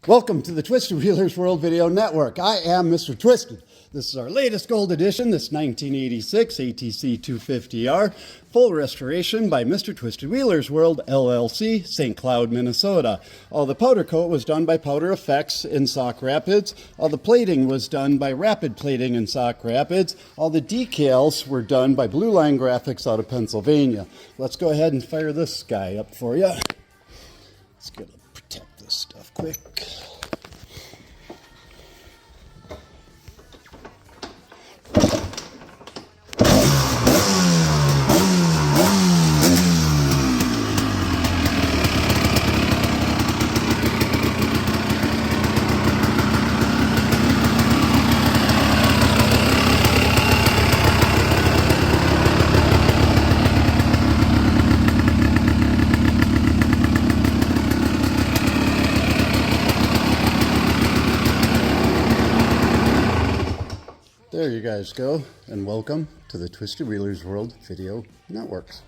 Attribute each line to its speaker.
Speaker 1: Welcome to the Twisted Wheelers World Video Network. I am Mr. Twisted. This is our latest gold edition, this 1986 atc250r, full restoration by Mr. Twisted Wheelers World LLC, St. Cloud, Minnesota. All the powder coat was done by Powder Effects in Sauk Rapids. All the plating was done by Rapid Plating in Sauk Rapids. All the decals were done by Blue Line Graphics out of Pennsylvania. Let's go ahead and fire this guy up for you. Let's get to protect this stuff quick. There you guys go, and welcome to the Twisted Wheelers World Video Networks.